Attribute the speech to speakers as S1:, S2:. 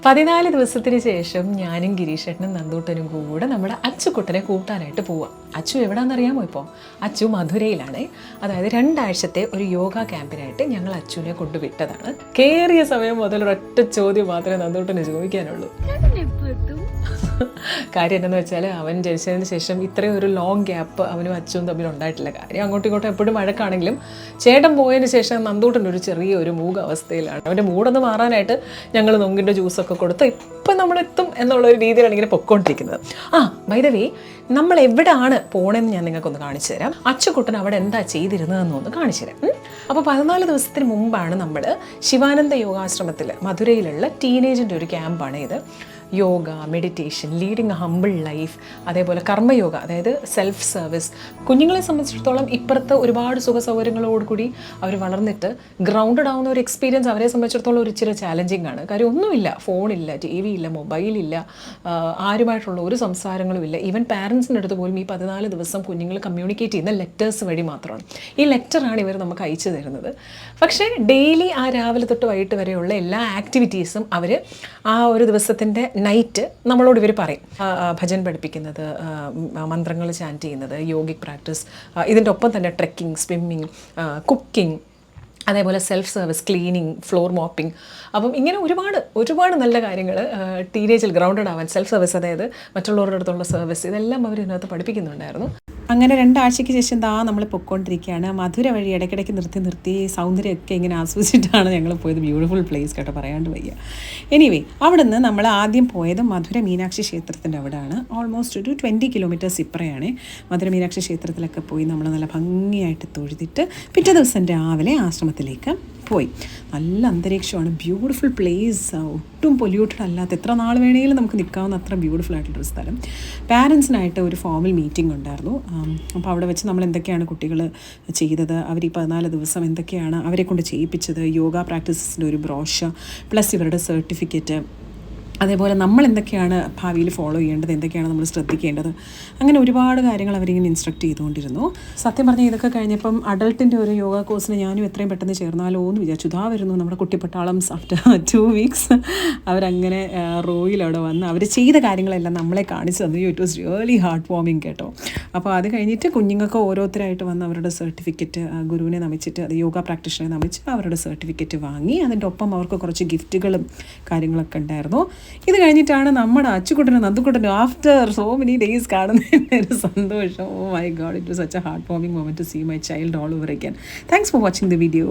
S1: 14 ദിവസത്തിന് ശേഷം ഞാനും ഗിരീഷേട്ടനും നന്ദൂട്ടനും കൂടെ നമ്മുടെ അച്ചുക്കുട്ടനെ കൂട്ടാനായിട്ട് പോവാം. അച്ചു എവിടാന്നറിയാമോ? ഇപ്പോൾ അച്ചു മധുരയിലാണ്. അതായത് 2 ആഴ്ചത്തെ ഒരു യോഗ ക്യാമ്പിനായിട്ട് ഞങ്ങൾ അച്ചുവിനെ കൊണ്ടുവിട്ടതാണ്. കയറിയ സമയം മുതൽ ഒരൊറ്റ ചോദ്യം മാത്രമേ നന്ദൂട്ടന് ചോദിക്കാനുള്ളൂ. കാര്യം എന്താണെന്ന് വെച്ചാൽ അവൻ ജനിച്ചതിന് ശേഷം ഇത്രയും ഒരു ലോങ് ഗ്യാപ്പ് അവനും അച്ഛനും തമ്മിൽ ഉണ്ടായിട്ടില്ല. കാര്യം അങ്ങോട്ടും ഇങ്ങോട്ടും എപ്പോഴും വഴക്കാണെങ്കിലും ചേട്ടൻ പോയതിന് ശേഷം നന്ദൂട്ടൻ ഒരു ചെറിയൊരു മൂക അവസ്ഥയിലാണ്. അവൻ്റെ മൂടൊന്ന് മാറാനായിട്ട് ഞങ്ങൾ നൊങ്കിൻ്റെ ജ്യൂസൊക്കെ കൊടുത്ത് ഇപ്പം നമ്മളെത്തും എന്നുള്ളൊരു രീതിയിലാണ് ഇങ്ങനെ പൊയ്ക്കൊണ്ടിരിക്കുന്നത്. ബൈ ദ വേ, നമ്മൾ എവിടെയാണ് പോകണമെന്ന് ഞാൻ നിങ്ങൾക്കൊന്ന് കാണിച്ചു തരാം. അച്ചുകുട്ടൻ അവിടെ എന്താ ചെയ്തിരുന്നതെന്നൊന്ന് കാണിച്ചു തരാം. അപ്പോൾ 14 ദിവസത്തിന് മുമ്പാണ് നമ്മൾ ശിവാനന്ദ യോഗാശ്രമത്തിൽ മധുരയിലുള്ള ടീനേജിൻ്റെ ഒരു ക്യാമ്പാണ് ഇത്. Yoga, meditation, leading A humble life, അതേപോലെ കർമ്മയോഗ, അതായത് സെൽഫ് സർവീസ്. കുഞ്ഞുങ്ങളെ സംബന്ധിച്ചിടത്തോളം ഇപ്പുറത്ത് ഒരുപാട് സുഖ സൗകര്യങ്ങളോടുകൂടി അവർ വളർന്നിട്ട് ഗ്രൗണ്ടഡ് ആവുന്ന ഒരു എക്സ്പീരിയൻസ് അവരെ സംബന്ധിച്ചിടത്തോളം ഒരു ഇച്ചിരി ചാലഞ്ചിങ് ആണ്. കാര്യം ഒന്നുമില്ല, ഫോണില്ല, TV ഇല്ല, മൊബൈലില്ല, ആരുമായിട്ടുള്ള ഒരു സംസാരങ്ങളും ഇല്ല. ഈവൻ പാരൻസിൻ്റെ അടുത്ത് പോലും ഈ 14 ദിവസം കുഞ്ഞുങ്ങൾ കമ്മ്യൂണിക്കേറ്റ് ചെയ്യുന്ന ലെറ്റേഴ്സ് വഴി മാത്രമാണ്. ഈ ലെറ്ററാണ് ഇവർ നമുക്ക് അയച്ചു തരുന്നത്. പക്ഷേ ഡെയിലി ആ രാവിലെ തൊട്ട് വൈകിട്ട് വരെയുള്ള എല്ലാ ആക്ടിവിറ്റീസും അവർ ആ ഒരു ദിവസത്തിൻ്റെ നൈറ്റ് നമ്മളോട് ഇവർ പറയും. ഭജൻ പഠിപ്പിക്കുന്നത്, മന്ത്രങ്ങൾ ചാൻറ്റ് ചെയ്യുന്നത്, യോഗിക് പ്രാക്ടീസ്, ഇതിൻ്റെ ഒപ്പം തന്നെ ട്രെക്കിംഗ്, സ്വിമ്മിങ്, കുക്കിംഗ്, അതേപോലെ self service, cleaning, floor mopping. അപ്പം ഇങ്ങനെ ഒരുപാട് നല്ല കാര്യങ്ങൾ ടീനേജിൽ ഗ്രൗണ്ടഡ് ആവാൻ, സെൽഫ് സർവീസ്, അതായത് മറ്റുള്ളവരുടെ അടുത്തുള്ള സർവീസ്, ഇതെല്ലാം അവർ ഇതിനകത്ത് പഠിപ്പിക്കുന്നുണ്ടായിരുന്നു. അങ്ങനെ 2 ആഴ്ചയ്ക്ക് ശേഷം നമ്മൾ പൊയ്ക്കൊണ്ടിരിക്കുകയാണ്. മധുര വഴി ഇടയ്ക്കിടയ്ക്ക് നിർത്തി സൗന്ദര്യമൊക്കെ ഇങ്ങനെ ആസ്വദിച്ചിട്ടാണ് ഞങ്ങൾ പോയത്. ബ്യൂട്ടിഫുൾ പ്ലേസ് കേട്ടോ, പറയാണ്ട് വയ്യ. എനിവേ, അവിടെ നിന്ന് നമ്മൾ ആദ്യം പോയത് മധുര മീനാക്ഷി ക്ഷേത്രത്തിൻ്റെ അവിടെയാണ്. ഓൾമോസ്റ്റ് ഒരു 20 കിലോമീറ്റേഴ്സ് ഇപ്പറയാണ്. മധുര മീനാക്ഷി ക്ഷേത്രത്തിലൊക്കെ പോയി നമ്മൾ നല്ല ഭംഗിയായിട്ട് തൊഴുതിട്ട് പിറ്റേ ദിവസം രാവിലെ ആശ്രമത്തിലേക്ക് പോയി. നല്ല അന്തരീക്ഷമാണ്, ബ്യൂട്ടിഫുൾ പ്ലേസ്, ഒട്ടും പൊല്യൂട്ടഡ് അല്ലാത്ത, എത്ര നാൾ വേണമെങ്കിലും നമുക്ക് നിൽക്കാവുന്ന അത്ര ബ്യൂട്ടിഫുൾ ആയിട്ടുള്ളൊരു സ്ഥലം. പാരൻസിനായിട്ട് ഒരു ഫോമൽ മീറ്റിംഗ് ഉണ്ടായിരുന്നു. അപ്പോൾ അവിടെ വെച്ച് നമ്മൾ എന്തൊക്കെയാണ് കുട്ടികൾ ചെയ്തത്, അവർ ഈ 14 ദിവസം എന്തൊക്കെയാണ് അവരെ കൊണ്ട് ചെയ്യിപ്പിച്ചത്, യോഗ പ്രാക്ടീസസിൻ്റെ ഒരു ബ്രോഷർ, പ്ലസ് ഇവരുടെ സർട്ടിഫിക്കറ്റ്, അതേപോലെ നമ്മൾ എന്തൊക്കെയാണ് ഭാവിയിൽ ഫോളോ ചെയ്യേണ്ടത്, എന്തൊക്കെയാണ് നമ്മൾ ശ്രദ്ധിക്കേണ്ടത്, അങ്ങനെ ഒരുപാട് കാര്യങ്ങൾ അവരിങ്ങനെ ഇൻസ്ട്രക്ട് ചെയ്തുകൊണ്ടിരുന്നു. സത്യം പറഞ്ഞാൽ ഇതൊക്കെ കഴിഞ്ഞപ്പം അഡൾട്ടിൻ്റെ ഒരു യോഗ കോഴ്സിന് ഞാനും എത്രയും പെട്ടെന്ന് ചേർന്നാലോ എന്ന് വിചാരിച്ചു. വരുന്നു നമ്മുടെ കുട്ടിപ്പട്ടാളം. ആഫ്റ്റർ 2 വീക്സ് അവരങ്ങനെ റോയിൽ അവിടെ വന്ന് അവർ ചെയ്ത കാര്യങ്ങളെല്ലാം നമ്മളെ കാണിച്ചു തന്നു. ഇറ്റ് വാസ് റിയലി ഹാർട്ട് വാമിങ് കേട്ടോ. അപ്പോൾ അത് കഴിഞ്ഞിട്ട് കുഞ്ഞുങ്ങൾക്ക് ഓരോരുത്തരായിട്ട് വന്ന് അവരുടെ സർട്ടിഫിക്കറ്റ്, ഗുരുവിനെ നമിച്ചിട്ട്, അത് യോഗ പ്രാക്ടീഷണറെ നമിച്ച് അവരുടെ സർട്ടിഫിക്കറ്റ് വാങ്ങി. അതിൻ്റെ ഒപ്പം അവർക്ക് കുറച്ച് ഗിഫ്റ്റുകളും കാര്യങ്ങളൊക്കെ ഉണ്ടായിരുന്നു. ഇത് കഴിഞ്ഞിട്ടാണ് നമ്മുടെ അച്ചുകുട്ടനും നന്ദുക്കുട്ടനും ആഫ്റ്റർ സോ മെനി ഡേയ്സ് കാണുന്നതിൻ്റെ ഒരു സന്തോഷം. Oh my God, it was such a heartwarming moment to see my child all over again. Thanks for watching the video.